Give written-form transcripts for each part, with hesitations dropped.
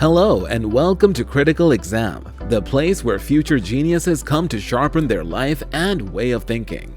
Hello and welcome to Critical Exam, the place where future geniuses come to sharpen their life and way of thinking.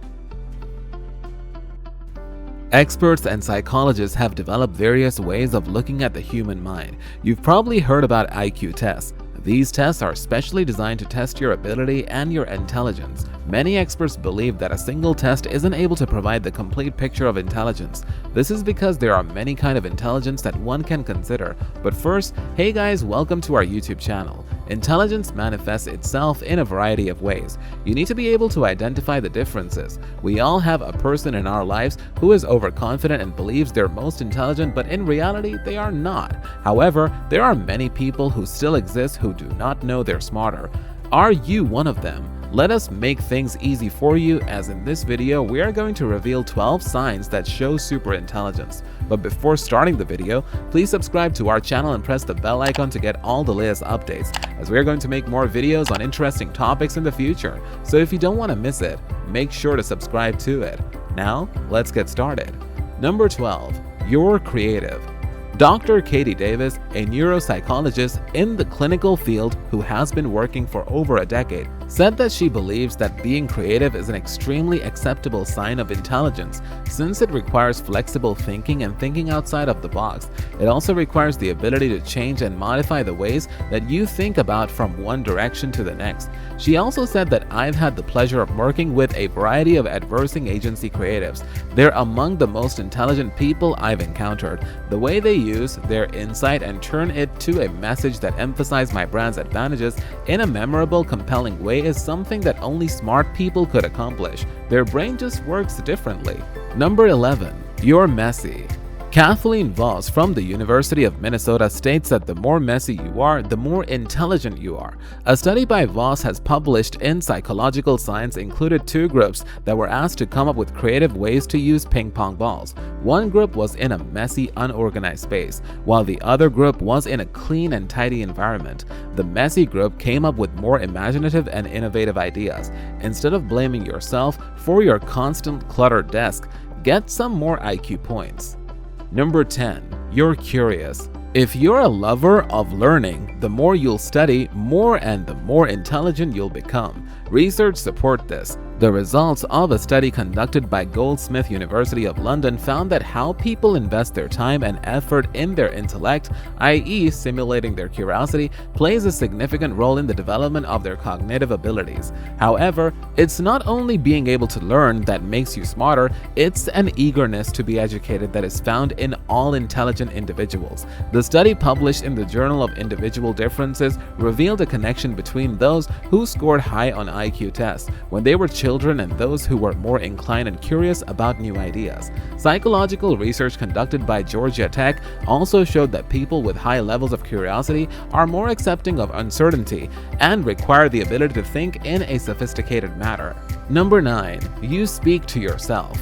Experts and psychologists have developed various ways of looking at the human mind. You've probably heard about IQ tests. These tests are specially designed to test your ability and your intelligence. Many experts believe that a single test isn't able to provide the complete picture of intelligence. This is because there are many kinds of intelligence that one can consider. But first, hey guys, welcome to our YouTube channel. Intelligence manifests itself in a variety of ways. You need to be able to identify the differences. We all have a person in our lives who is overconfident and believes they're most intelligent, but in reality, they are not. However, there are many people who still exist who do not know they're smarter. Are you one of them? Let us make things easy for you, as in this video we are going to reveal 12 signs that show superintelligence. But before starting the video, please subscribe to our channel and press the bell icon to get all the latest updates, as we are going to make more videos on interesting topics in the future. So if you don't want to miss it, make sure to subscribe to it. Now, let's get started. Number 12. You're creative. Dr. Katie Davis, a neuropsychologist in the clinical field who has been working for over a decade, said that she believes that being creative is an extremely acceptable sign of intelligence, since it requires flexible thinking and thinking outside of the box. It also requires the ability to change and modify the ways that you think about from one direction to the next. She also said that I've had the pleasure of working with a variety of advertising agency creatives. They're among the most intelligent people I've encountered. The way they use their insight and turn it to a message that emphasizes my brand's advantages in a memorable, compelling way is something that only smart people could accomplish. Their brain just works differently. Number 11. You're messy. Kathleen Voss from the University of Minnesota states that the more messy you are, the more intelligent you are. A study by Voss has published in Psychological Science included two groups that were asked to come up with creative ways to use ping pong balls. One group was in a messy, unorganized space, while the other group was in a clean and tidy environment. The messy group came up with more imaginative and innovative ideas. Instead of blaming yourself for your constant cluttered desk, get some more IQ points. Number 10. You're curious. If you're a lover of learning, the more you'll study, and the more intelligent you'll become. Research support this. The results of a study conducted by Goldsmiths University of London found that how people invest their time and effort in their intellect, i.e. simulating their curiosity, plays a significant role in the development of their cognitive abilities. However, it's not only being able to learn that makes you smarter, it's an eagerness to be educated that is found in all intelligent individuals. The study published in the Journal of Individual Differences revealed a connection between those who scored high on IQ tests when they were children and those who were more inclined and curious about new ideas. Psychological research conducted by Georgia Tech also showed that people with high levels of curiosity are more accepting of uncertainty and require the ability to think in a sophisticated manner. Number 9. You speak to yourself.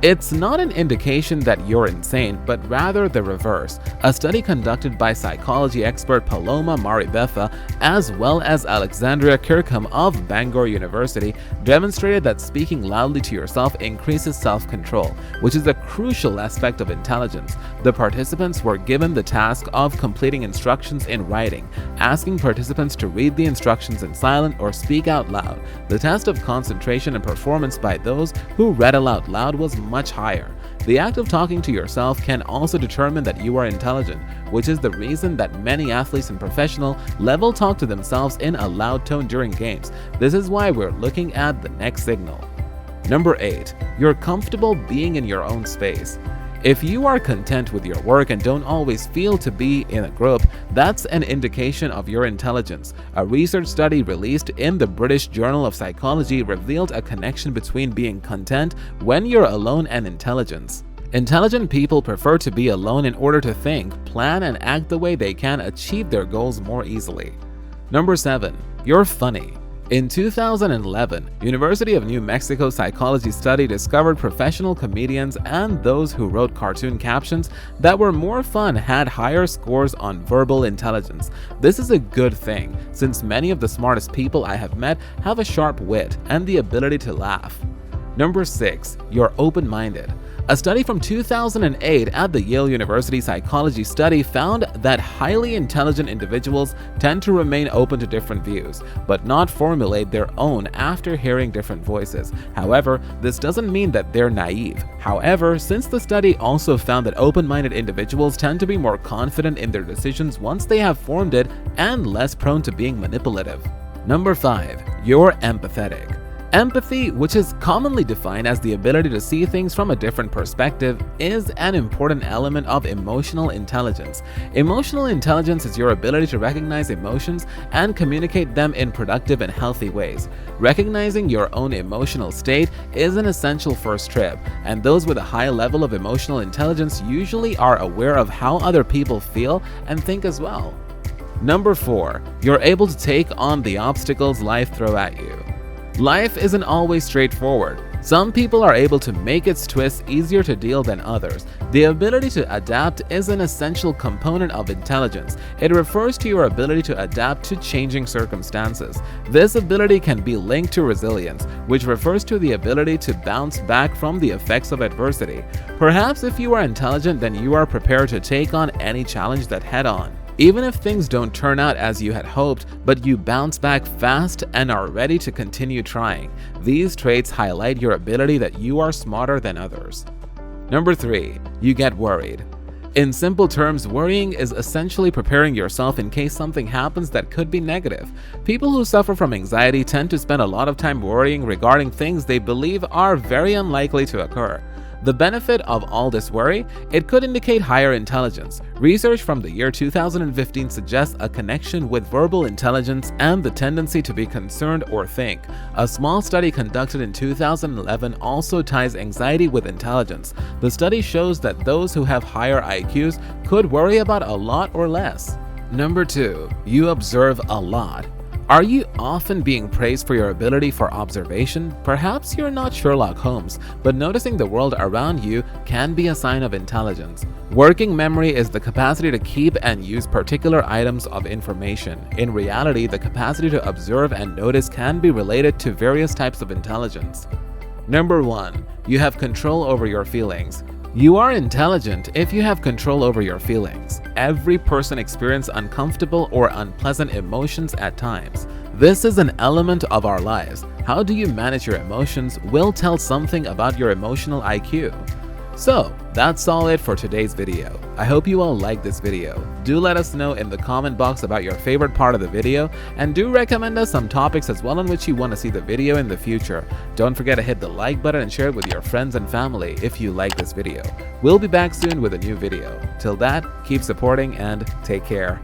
It's not an indication that you're insane, but rather the reverse. A study conducted by psychology expert Paloma Maribetha, as well as Alexandria Kirkham of Bangor University, demonstrated that speaking loudly to yourself increases self-control, which is a crucial aspect of intelligence. The participants were given the task of completing instructions in writing, asking participants to read the instructions in silent or speak out loud. The test of concentration and performance by those who read aloud loud was much higher. The act of talking to yourself can also determine that you are intelligent, which is the reason that many athletes and professionals level talk to themselves in a loud tone during games. This is why we're looking at the next signal. Number 8. You're comfortable being in your own space. If you are content with your work and don't always feel to be in a group, that's an indication of your intelligence. A research study released in the British Journal of Psychology revealed a connection between being content when you're alone and intelligence. Intelligent people prefer to be alone in order to think, plan, and act the way they can achieve their goals more easily. Number 7. You're funny. In 2011, University of New Mexico psychology study discovered professional comedians and those who wrote cartoon captions that were more fun had higher scores on verbal intelligence. This is a good thing, since many of the smartest people I have met have a sharp wit and the ability to laugh. Number 6. You're open-minded. A study from 2008 at the Yale University Psychology Study found that highly intelligent individuals tend to remain open to different views, but not formulate their own after hearing different voices. However, this doesn't mean that they're naive. However, since the study also found that open-minded individuals tend to be more confident in their decisions once they have formed it and less prone to being manipulative. Number 5. You're empathetic. Empathy, which is commonly defined as the ability to see things from a different perspective, is an important element of emotional intelligence. Emotional intelligence is your ability to recognize emotions and communicate them in productive and healthy ways. Recognizing your own emotional state is an essential first step, and those with a high level of emotional intelligence usually are aware of how other people feel and think as well. Number 4. You're able to take on the obstacles life throws at you. Life isn't always straightforward. Some people are able to make its twists easier to deal than others. The ability to adapt is an essential component of intelligence. It refers to your ability to adapt to changing circumstances. This ability can be linked to resilience, which refers to the ability to bounce back from the effects of adversity. Perhaps if you are intelligent, then you are prepared to take on any challenge that head-on. Even if things don't turn out as you had hoped, but you bounce back fast and are ready to continue trying. These traits highlight your ability that you are smarter than others. Number 3. You get worried. In simple terms, worrying is essentially preparing yourself in case something happens that could be negative. People who suffer from anxiety tend to spend a lot of time worrying regarding things they believe are very unlikely to occur. The benefit of all this worry? It could indicate higher intelligence. Research from the year 2015 suggests a connection with verbal intelligence and the tendency to be concerned or think. A small study conducted in 2011 also ties anxiety with intelligence. The study shows that those who have higher IQs could worry about a lot or less. Number 2. You observe a lot. Are you often being praised for your ability for observation? Perhaps you're not Sherlock Holmes, but noticing the world around you can be a sign of intelligence. Working memory is the capacity to keep and use particular items of information. In reality, the capacity to observe and notice can be related to various types of intelligence. Number 1. You have control over your feelings. You are intelligent if you have control over your feelings. Every person experiences uncomfortable or unpleasant emotions at times. This is an element of our lives. How do you manage your emotions will tell something about your emotional IQ. So, that's all it for today's video. I hope you all liked this video. Do let us know in the comment box about your favorite part of the video, and do recommend us some topics as well on which you want to see the video in the future. Don't forget to hit the like button and share it with your friends and family if you like this video. We'll be back soon with a new video. Till that, keep supporting and take care.